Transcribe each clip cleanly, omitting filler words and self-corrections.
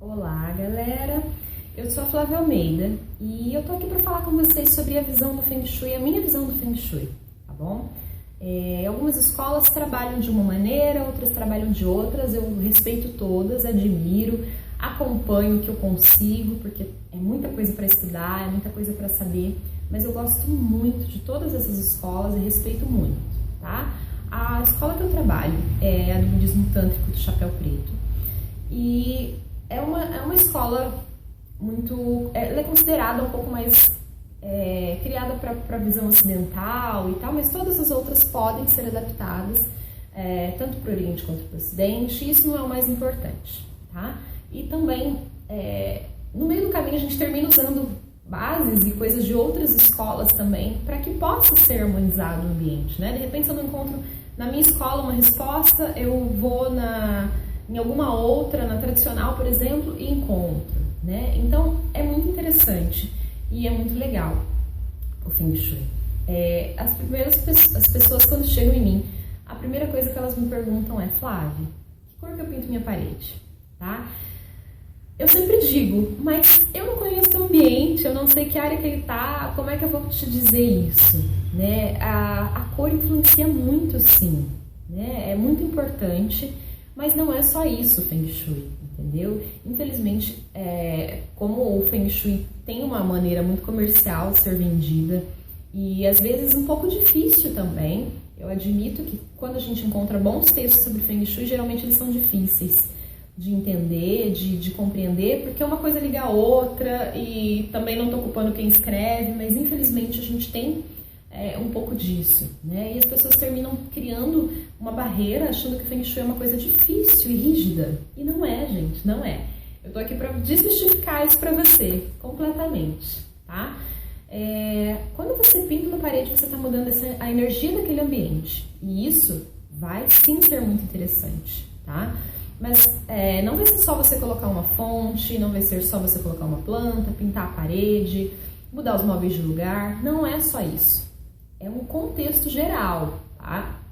Olá, galera! Eu sou a Flávia Almeida e eu tô aqui para falar com vocês sobre a visão do Feng Shui, a minha visão do Feng Shui, tá bom? Algumas escolas trabalham de uma maneira, outras trabalham de outras, eu respeito todas, admiro, acompanho o que eu consigo, porque é muita coisa para estudar, é muita coisa para saber, mas eu gosto muito de todas essas escolas e respeito muito, tá? A escola que eu trabalho é a do budismo tântrico do Chapéu Preto e é uma escola muito... ela é considerada um pouco mais criada para a visão ocidental e tal, mas todas as outras podem ser adaptadas, tanto para o Oriente quanto para o Ocidente, e isso não é o mais importante, tá? E também, no meio do caminho, a gente termina usando bases e coisas de outras escolas também, para que possa ser harmonizado o ambiente, né? De repente, se eu não encontro na minha escola uma resposta, eu vou em alguma outra, na tradicional, por exemplo, e encontro, né? Então, é muito interessante e é muito legal o Feng Shui. As pessoas, quando chegam em mim, a primeira coisa que elas me perguntam é: Flávia, que cor que eu pinto minha parede? Tá? Eu sempre digo, mas eu não conheço o ambiente, eu não sei que área que ele tá, como é que eu vou te dizer isso? Né? A cor influencia muito, sim, né? É muito importante, mas não é só isso o Feng Shui, entendeu? Infelizmente, como o Feng Shui tem uma maneira muito comercial de ser vendida e às vezes um pouco difícil também, eu admito que quando a gente encontra bons textos sobre Feng Shui, geralmente eles são difíceis de entender, de compreender, porque uma coisa liga a outra e também não estou culpando quem escreve, mas infelizmente a gente tem um pouco disso, né? E as pessoas terminam criando uma barreira achando que o Feng Shui é uma coisa difícil e rígida. E não é, gente, não é. Eu tô aqui para desmistificar isso para você, completamente, tá? Quando você pinta uma parede, você está mudando a energia daquele ambiente. E isso vai sim ser muito interessante, tá? Mas não vai ser só você colocar uma fonte, não vai ser só você colocar uma planta, pintar a parede, mudar os móveis de lugar. Não é só isso. É um contexto geral, tá?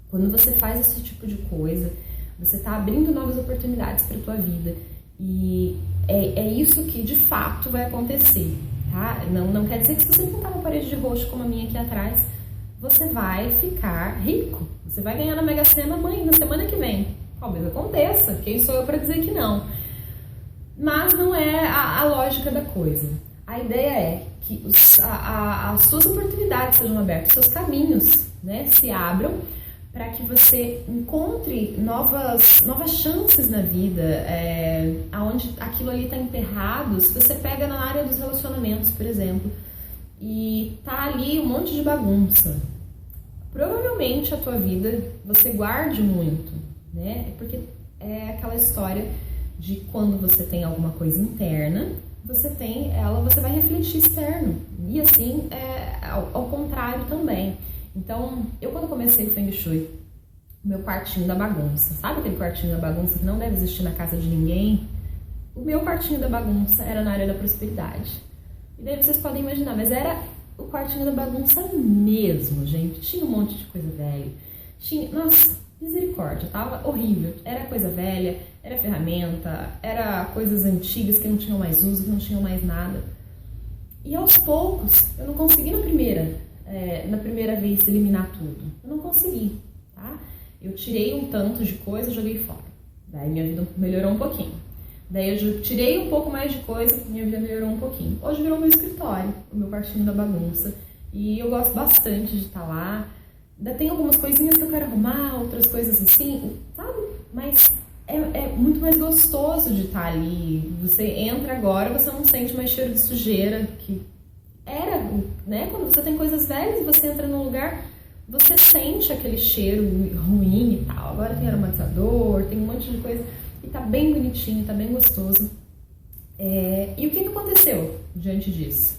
Quando você faz esse tipo de coisa, você está abrindo novas oportunidades para a tua vida. E é isso que, de fato, vai acontecer, tá? Não quer dizer que se você pintar uma parede de roxo como a minha aqui atrás, você vai ficar rico. Você vai ganhar na Mega Sena amanhã, na semana que vem. Talvez aconteça, quem sou eu para dizer que não? Mas não é a lógica da coisa. A ideia é que as suas oportunidades sejam abertas, os seus caminhos, né, se abram para que você encontre novas chances na vida, aonde aquilo ali está emperrado. Se você pega na área dos relacionamentos, por exemplo, e tá ali um monte de bagunça, provavelmente a tua vida você guarde muito, né? Porque é aquela história de quando você tem alguma coisa interna, você vai refletir externo. E assim, ao contrário também. Então, eu quando comecei o Feng Shui, o meu quartinho da bagunça, sabe aquele quartinho da bagunça que não deve existir na casa de ninguém? O meu quartinho da bagunça era na área da prosperidade. E daí vocês podem imaginar, mas era o quartinho da bagunça mesmo, gente. Tinha um monte de coisa velha. Nossa, misericórdia, tava horrível. Era coisa velha, era ferramenta, era coisas antigas que não tinham mais uso, que não tinham mais nada. E aos poucos, eu não consegui na primeira vez eliminar tudo. Eu não consegui, tá? Eu tirei um tanto de coisa e joguei fora. Daí minha vida melhorou um pouquinho. Daí eu tirei um pouco mais de coisa, minha vida melhorou um pouquinho. Hoje virou meu escritório, o meu quartinho da bagunça. E eu gosto bastante de estar lá. Ainda tem algumas coisinhas que eu quero arrumar, outras coisas assim, sabe? Mas é muito mais gostoso de estar ali. Você entra agora, você não sente mais cheiro de sujeira, que era, né? Quando você tem coisas velhas, você entra num lugar, você sente aquele cheiro ruim e tal. Agora tem aromatizador, tem um monte de coisa e tá bem bonitinho, tá bem gostoso. E o que aconteceu diante disso?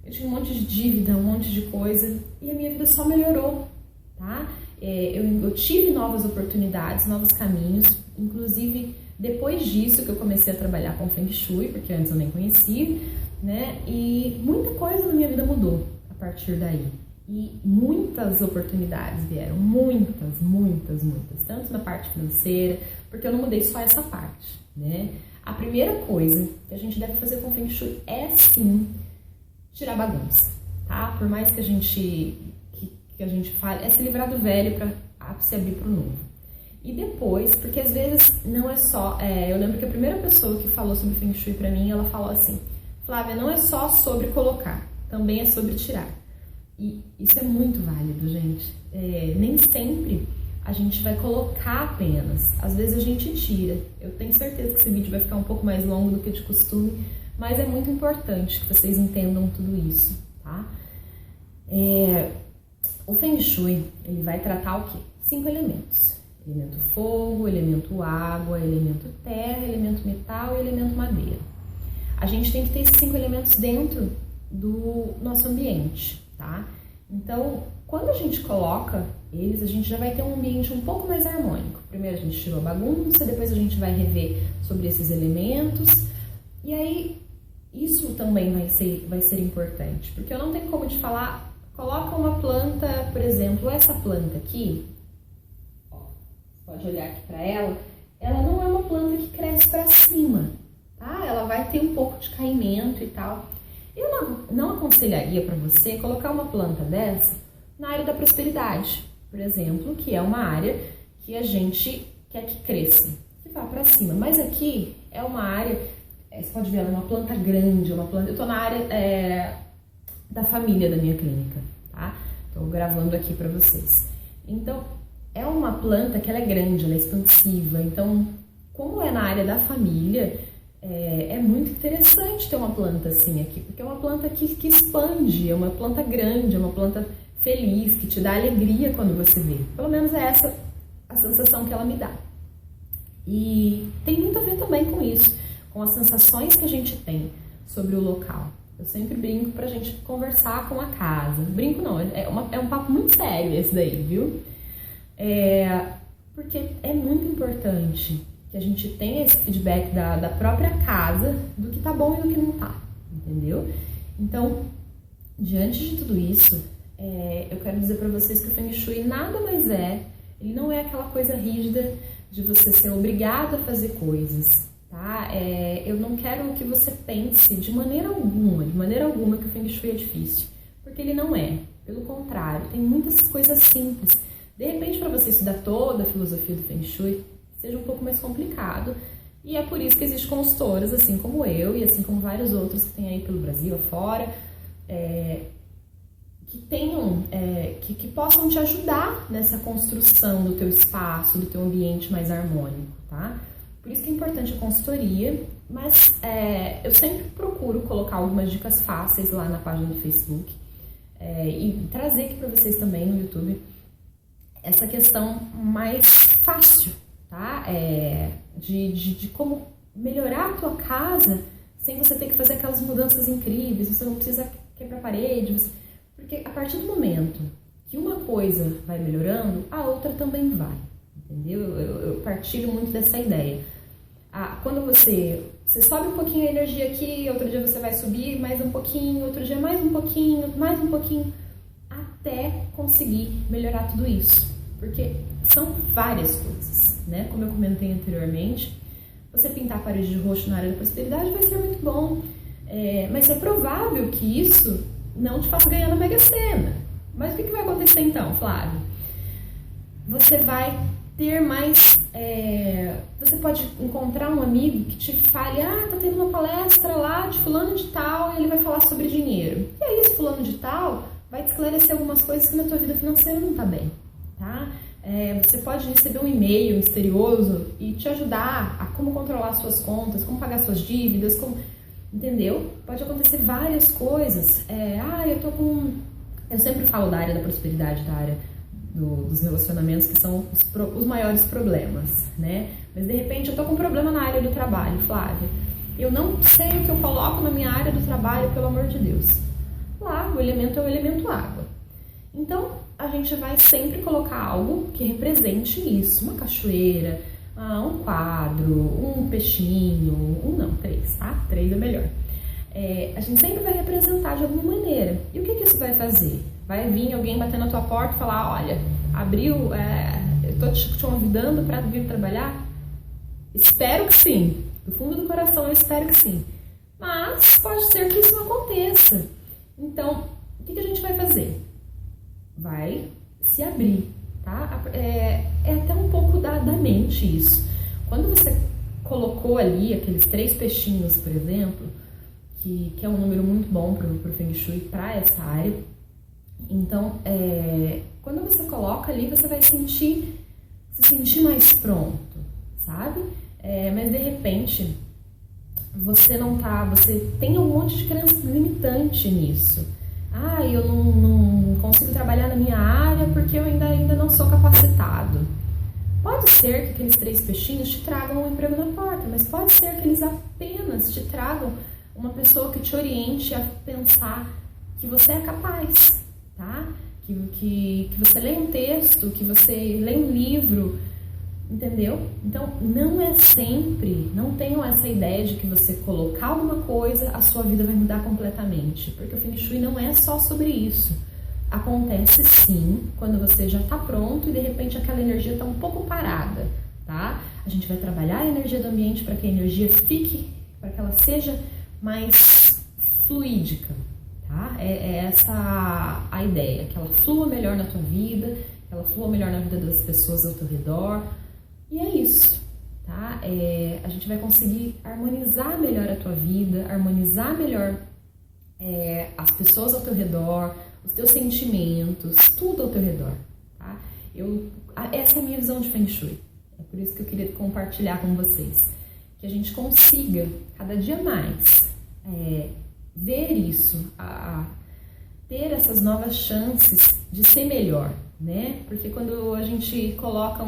Eu tinha um monte de dívida, um monte de coisa, e a minha vida só melhorou, tá? Eu tive novas oportunidades, novos caminhos, inclusive depois disso que eu comecei a trabalhar com Feng Shui, porque antes eu nem conhecia, né? E muita coisa na minha vida mudou a partir daí. E muitas oportunidades vieram, muitas, tanto na parte financeira, porque eu não mudei só essa parte, né? A primeira coisa que a gente deve fazer com o Feng Shui é, sim, tirar bagunça, tá? Por mais que a gente fale, é se livrar do velho para se abrir para o novo. E depois, porque às vezes não é só... eu lembro que a primeira pessoa que falou sobre Feng Shui para mim, ela falou assim: Flávia, não é só sobre colocar, também é sobre tirar. E isso é muito válido, gente. Nem sempre a gente vai colocar apenas. Às vezes a gente tira. Eu tenho certeza que esse vídeo vai ficar um pouco mais longo do que de costume, mas é muito importante que vocês entendam tudo isso, tá? O Feng Shui, ele vai tratar o quê? 5 elementos. Elemento fogo, elemento água, elemento terra, elemento metal e elemento madeira. A gente tem que ter esses 5 elementos dentro do nosso ambiente, tá? Então, quando a gente coloca eles, a gente já vai ter um ambiente um pouco mais harmônico. Primeiro a gente tirou a bagunça, depois a gente vai rever sobre esses elementos. E aí, isso também vai ser importante, porque eu não tenho como te falar, coloca uma planta, por exemplo, essa planta aqui, ó, pode olhar aqui para ela não é uma planta que cresce para cima, tá? Ela vai ter um pouco de caimento e tal. Eu não aconselharia para você colocar uma planta dessa na área da prosperidade, por exemplo, que é uma área que a gente quer que cresça, que vá para cima. Mas aqui é uma área, você pode ver, ela é uma planta grande, eu estou na área da família da minha clínica, tá? Estou gravando aqui para vocês. Então, é uma planta que ela é grande, ela é expansiva. Então, como é na área da família, é muito interessante ter uma planta assim aqui, porque é uma planta que expande, é uma planta grande, é uma planta feliz, que te dá alegria quando você vê. Pelo menos é essa a sensação que ela me dá. E tem muito a ver também com isso, com as sensações que a gente tem sobre o local. Eu sempre brinco pra gente conversar com a casa. Brinco não, é um papo muito sério esse daí, viu? Porque é muito importante que a gente tenha esse feedback da própria casa, do que tá bom e do que não tá, entendeu? Então, diante de tudo isso, eu quero dizer pra vocês que o Feng Shui nada mais ele não é aquela coisa rígida de você ser obrigado a fazer coisas, tá? Eu não quero que você pense de maneira alguma que o Feng Shui é difícil, porque ele não é. Pelo contrário, tem muitas coisas simples. De repente, para você estudar toda a filosofia do Feng Shui, seja um pouco mais complicado, e é por isso que existem consultoras, assim como eu, e assim como vários outros que tem aí pelo Brasil afora, que possam te ajudar nessa construção do teu espaço, do teu ambiente mais harmônico, tá? Por isso que é importante a consultoria, mas eu sempre procuro colocar algumas dicas fáceis lá na página do Facebook, e trazer aqui para vocês também no YouTube essa questão mais fácil, tá? De como melhorar a tua casa sem você ter que fazer aquelas mudanças incríveis, você não precisa quebrar parede, porque a partir do momento que uma coisa vai melhorando, a outra também vai, entendeu? Eu partilho muito dessa ideia. Quando você sobe um pouquinho a energia aqui, outro dia você vai subir mais um pouquinho, outro dia mais um pouquinho, até conseguir melhorar tudo isso. Porque são várias coisas, né? Como eu comentei anteriormente, você pintar a parede de roxo na área da prosperidade vai ser muito bom, mas é provável que isso não te faça ganhar na Mega Sena. Mas o que vai acontecer então, Flávio? Você vai ter mais... você pode encontrar um amigo que te fale, tá tendo uma palestra lá de fulano de tal e ele vai falar sobre dinheiro. E aí esse fulano de tal vai te esclarecer algumas coisas que na tua vida financeira não tá bem, tá? Você pode receber um e-mail misterioso e te ajudar a como controlar suas contas, como pagar suas dívidas, entendeu? Pode acontecer várias coisas. Eu sempre falo da área da prosperidade, da área dos relacionamentos, que são os maiores problemas, né? Mas de repente eu tô com um problema na área do trabalho, Flávia. Eu não sei o que eu coloco na minha área do trabalho, pelo amor de Deus. Lá, o elemento é o elemento água. Então, a gente vai sempre colocar algo que represente isso. Uma cachoeira, um quadro, um peixinho, 3, tá? 3 é melhor. A gente sempre vai representar de alguma maneira. E o que isso vai fazer? Vai vir alguém bater na tua porta e falar, olha, abriu, eu tô te convidando para vir trabalhar? Espero que sim. Do fundo do coração eu espero que sim. Mas pode ser que isso não aconteça. Então, o que a gente vai fazer? Vai se abrir, tá? É até um pouco da mente isso. Quando você colocou ali aqueles 3 peixinhos, por exemplo, que é um número muito bom para o Feng Shui, para essa área. Então, quando você coloca ali, você vai se sentir mais pronto, sabe? Mas de repente, você tem um monte de crença limitante nisso. Eu não consigo trabalhar na minha área porque eu ainda não sou capacitado. Pode ser que aqueles 3 peixinhos te tragam um emprego na porta, mas pode ser que eles apenas te tragam uma pessoa que te oriente a pensar que você é capaz, tá? Que você lê um texto, que você lê um livro, entendeu? Então, não tenham essa ideia de que você colocar alguma coisa, a sua vida vai mudar completamente, porque o Feng Shui não é só sobre isso. Acontece sim, quando você já está pronto e de repente aquela energia está um pouco parada, tá? A gente vai trabalhar a energia do ambiente para que a energia fique, para que ela seja mais fluídica, tá? É essa a ideia, que ela flua melhor na tua vida, que ela flua melhor na vida das pessoas ao teu redor, e é isso, tá? A gente vai conseguir harmonizar melhor a tua vida, harmonizar melhor as pessoas ao teu redor, os teus sentimentos, tudo ao teu redor, tá? Essa é a minha visão de Feng Shui. É por isso que eu queria compartilhar com vocês. Que a gente consiga, cada dia mais, ver isso, ter essas novas chances de ser melhor, né? Porque quando a gente coloca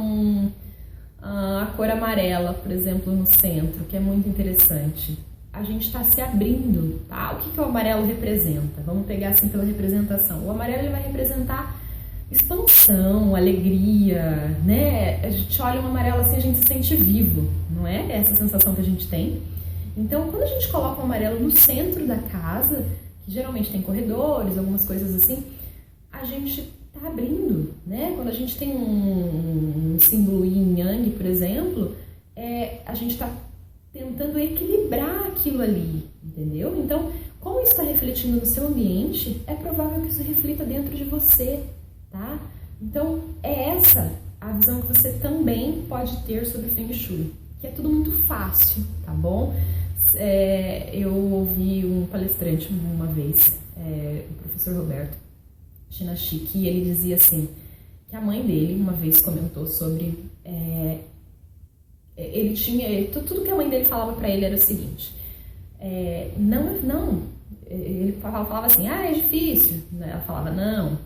a cor amarela, por exemplo, no centro, que é muito interessante, a gente está se abrindo, tá? O que o amarelo representa? Vamos pegar assim pela representação. O amarelo ele vai representar expansão, alegria, né? A gente olha um amarelo assim, a gente se sente vivo, não é? Essa a sensação que a gente tem. Então, quando a gente coloca o amarelo no centro da casa, que geralmente tem corredores, algumas coisas assim, a gente tá abrindo, né? Quando a gente tem um símbolo yin yang, por exemplo, a gente tá tentando equilibrar aquilo ali, entendeu? Então, como isso está refletindo no seu ambiente, é provável que isso reflita dentro de você, tá? Então, é essa a visão que você também pode ter sobre o Feng Shui, que é tudo muito fácil, tá bom? Eu ouvi um palestrante uma vez, o professor Roberto Chinachiki, e ele dizia assim, que a mãe dele uma vez comentou sobre... ele tinha... Tudo que a mãe dele falava pra ele era o seguinte, ele falava assim, é difícil. Ela falava, não,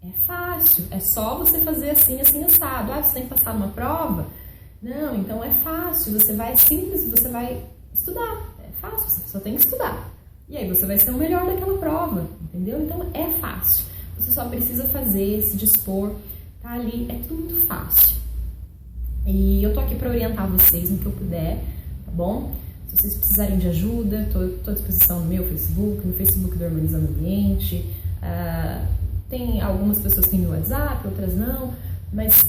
é fácil, é só você fazer assim, assim, assado. Você tem que passar numa prova? Não, então é fácil, você vai simples, você vai estudar, é fácil, você só tem que estudar. E aí você vai ser o melhor daquela prova, entendeu? Então é fácil, você só precisa fazer, se dispor, tá ali, é tudo muito fácil. E eu tô aqui para orientar vocês no que eu puder, tá bom? Se vocês precisarem de ajuda, tô à disposição no meu Facebook, no Facebook do Harmonizando Ambiente. Tem algumas pessoas que têm meu WhatsApp, outras não, mas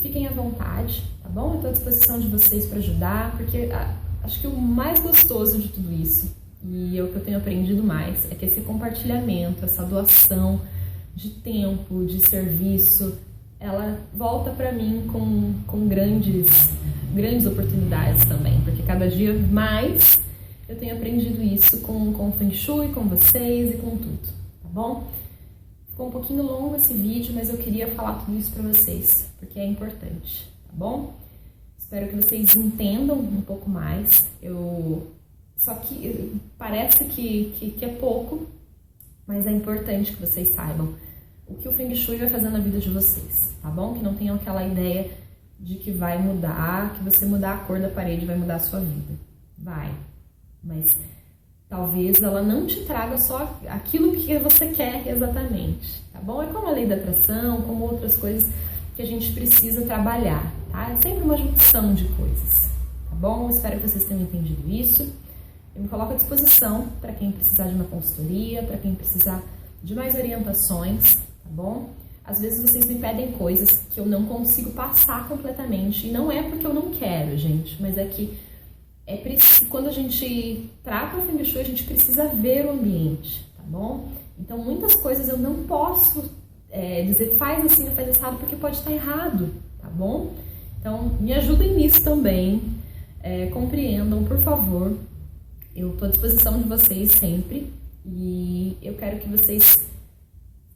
fiquem à vontade, tá bom? Eu tô à disposição de vocês para ajudar, porque acho que o mais gostoso de tudo isso, e é o que eu tenho aprendido mais, é que esse compartilhamento, essa doação de tempo, de serviço, ela volta para mim com grandes oportunidades também, porque cada dia mais eu tenho aprendido isso com o Feng Shui, com vocês e com tudo, tá bom? Ficou um pouquinho longo esse vídeo, mas eu queria falar tudo isso para vocês, porque é importante, tá bom? Espero que vocês entendam um pouco mais. Só que parece que é pouco, mas é importante que vocês saibam o que o Feng Shui vai fazer na vida de vocês, tá bom? Que não tenham aquela ideia de que vai mudar, que você mudar a cor da parede vai mudar a sua vida. Vai, mas talvez ela não te traga só aquilo que você quer exatamente, tá bom? É como a lei da atração, como outras coisas que a gente precisa trabalhar, tá? É sempre uma junção de coisas, tá bom? Espero que vocês tenham entendido isso. Eu me coloco à disposição para quem precisar de uma consultoria, para quem precisar de mais orientações, tá bom? Às vezes vocês me pedem coisas que eu não consigo passar completamente, e não é porque eu não quero, gente, mas é que quando a gente trata o Feng Shui, a gente precisa ver o ambiente, tá bom? Então, muitas coisas eu não posso dizer faz assim ou faz assado, porque pode estar errado, tá bom? Então, me ajudem nisso também, compreendam, por favor. Eu estou à disposição de vocês sempre e eu quero que vocês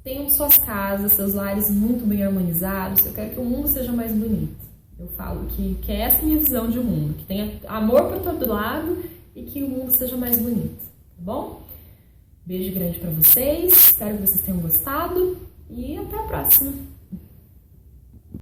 tenham suas casas, seus lares muito bem harmonizados. Eu quero que o mundo seja mais bonito. Eu falo que essa é a minha visão de mundo, que tenha amor por todo lado e que o mundo seja mais bonito, tá bom? Beijo grande para vocês, espero que vocês tenham gostado e até a próxima!